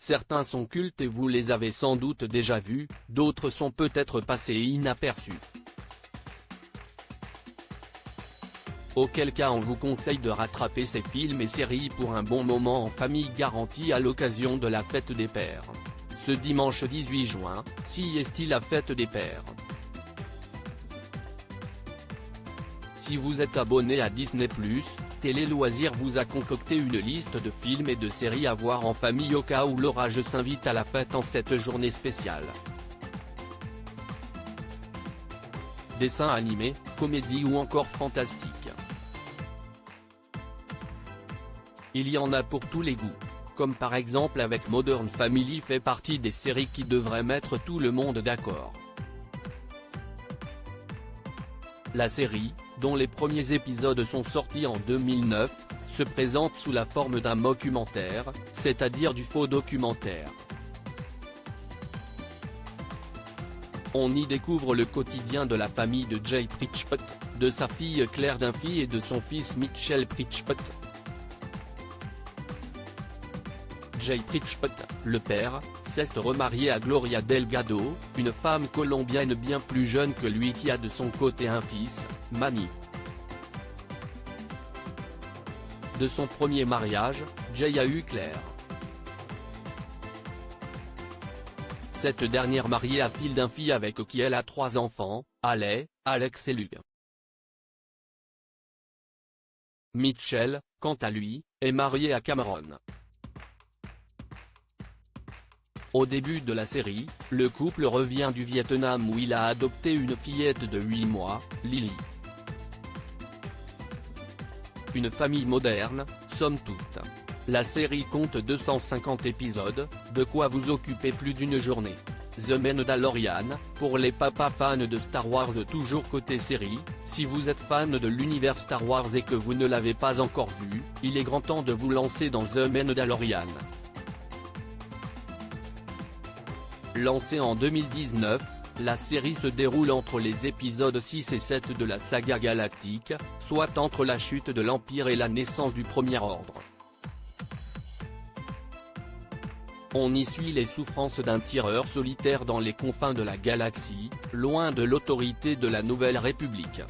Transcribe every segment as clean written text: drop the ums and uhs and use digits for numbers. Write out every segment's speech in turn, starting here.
Certains sont cultes et vous les avez sans doute déjà vus, d'autres sont peut-être passés inaperçus. Auquel cas on vous conseille de rattraper ces films et séries pour un bon moment en famille garanti à l'occasion de la fête des pères. Ce dimanche 18 juin, si est-il la fête des pères. Si vous êtes abonné à Disney+, Télé Loisirs vous a concocté une liste de films et de séries à voir en famille au cas où l'orage s'invite à la fête en cette journée spéciale. Dessins animés, comédies ou encore fantastiques. Il y en a pour tous les goûts. Comme par exemple avec Modern Family fait partie des séries qui devraient mettre tout le monde d'accord. La série, dont les premiers épisodes sont sortis en 2009, se présente sous la forme d'un mockumentaire, c'est-à-dire du faux documentaire. On y découvre le quotidien de la famille de Jay Pritchett, de sa fille Claire Dunphy et de son fils Mitchell Pritchett. Jay Pritchett, le père, s'est remarié à Gloria Delgado, une femme colombienne bien plus jeune que lui qui a de son côté un fils, Manny. De son premier mariage, Jay a eu Claire. Cette dernière mariée a Phil Dunphy avec qui elle a 3 enfants, Haley, Alex et Luke. Mitchell, quant à lui, est marié à Cameron. Au début de la série, le couple revient du Vietnam où il a adopté une fillette de 8 mois, Lily. Une famille moderne, somme toute. La série compte 250 épisodes, de quoi vous occuper plus d'une journée. The Mandalorian, pour les papas fans de Star Wars toujours côté série, si vous êtes fan de l'univers Star Wars et que vous ne l'avez pas encore vu, il est grand temps de vous lancer dans The Mandalorian. Lancée en 2019, la série se déroule entre les épisodes 6 et 7 de la saga galactique, soit entre la chute de l'Empire et la naissance du Premier Ordre. On y suit les souffrances d'un tireur solitaire dans les confins de la galaxie, loin de l'autorité de la Nouvelle République.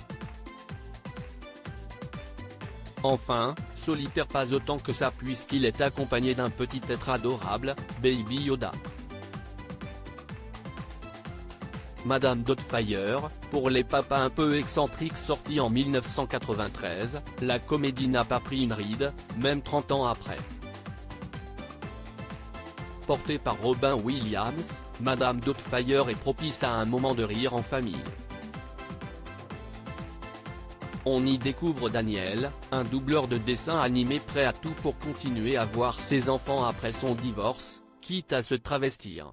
Enfin, solitaire pas autant que ça puisqu'il est accompagné d'un petit être adorable, Baby Yoda. Madame Doubtfire, pour les papas un peu excentriques sortie en 1993, la comédie n'a pas pris une ride, même 30 ans après. Portée par Robin Williams, Madame Doubtfire est propice à un moment de rire en famille. On y découvre Daniel, un doubleur de dessin animé prêt à tout pour continuer à voir ses enfants après son divorce, quitte à se travestir.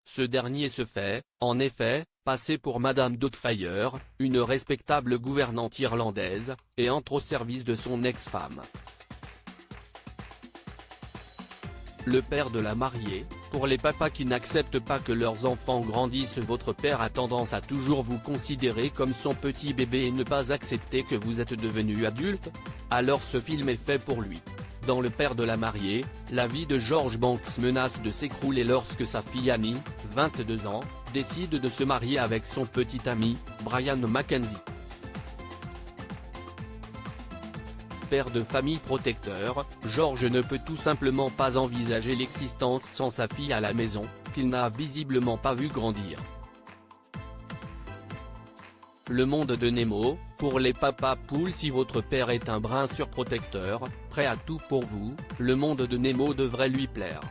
Ce dernier se fait, en effet, passer pour Madame Doubtfire, une respectable gouvernante irlandaise, et entre au service de son ex-femme. Le père de la mariée, pour les papas qui n'acceptent pas que leurs enfants grandissent, votre père a tendance à toujours vous considérer comme son petit bébé et ne pas accepter que vous êtes devenu adulte, alors ce film est fait pour lui. Dans Le père de la mariée, la vie de George Banks menace de s'écrouler lorsque sa fille Annie, 22 ans, décide de se marier avec son petit ami, Brian Mackenzie. Père de famille protecteur, George ne peut tout simplement pas envisager l'existence sans sa fille à la maison, qu'il n'a visiblement pas vu grandir. Le monde de Nemo, pour les papas poules si votre père est un brin surprotecteur, prêt à tout pour vous, le monde de Nemo devrait lui plaire.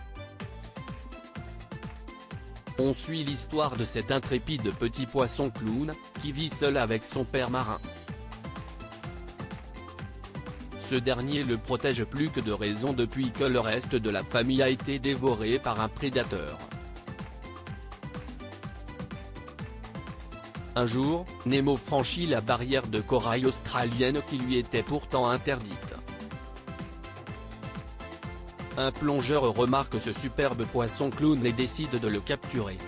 On suit l'histoire de cet intrépide petit poisson clown, qui vit seul avec son père marin. Ce dernier le protège plus que de raison depuis que le reste de la famille a été dévoré par un prédateur. Un jour, Nemo franchit la barrière de corail australienne qui lui était pourtant interdite. Un plongeur remarque ce superbe poisson clown et décide de le capturer.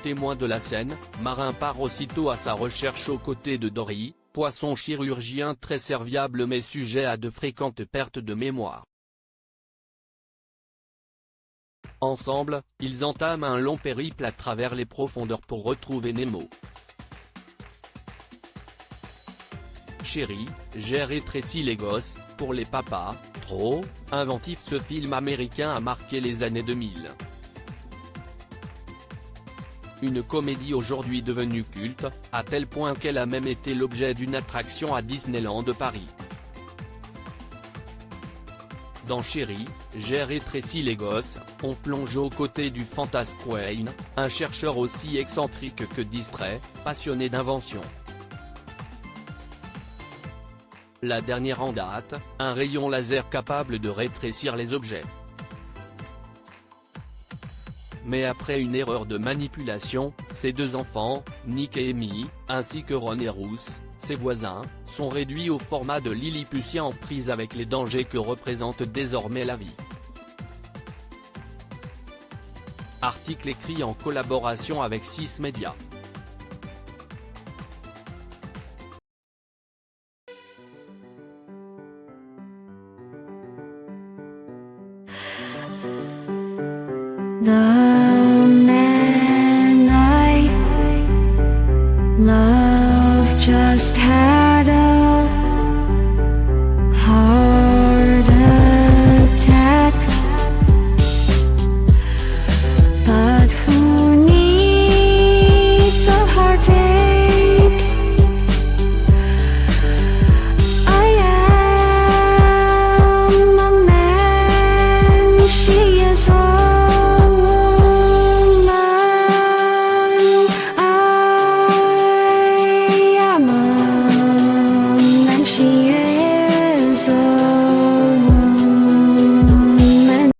Témoin de la scène, Marin part aussitôt à sa recherche aux côtés de Dory, Poisson chirurgien très serviable mais sujet à de fréquentes pertes de mémoire. Ensemble, ils entament un long périple à travers les profondeurs pour retrouver Nemo. Chérie, gère et Tracy les gosses, pour les papas, trop inventif. Ce film américain a marqué les années 2000. Une comédie aujourd'hui devenue culte, à tel point qu'elle a même été l'objet d'une attraction à Disneyland de Paris. Dans Chérie, gère et Tracy les gosses, on plonge aux côtés du fantasque Wayne, un chercheur aussi excentrique que distrait, passionné d'invention. La dernière en date, un rayon laser capable de rétrécir les objets. Mais après une erreur de manipulation, ses deux enfants, Nick et Amy, ainsi que Ron et Ruth, ses voisins, sont réduits au format de Lilliputiens en prise avec les dangers que représente désormais la vie. Article écrit en collaboration avec 6 Médias.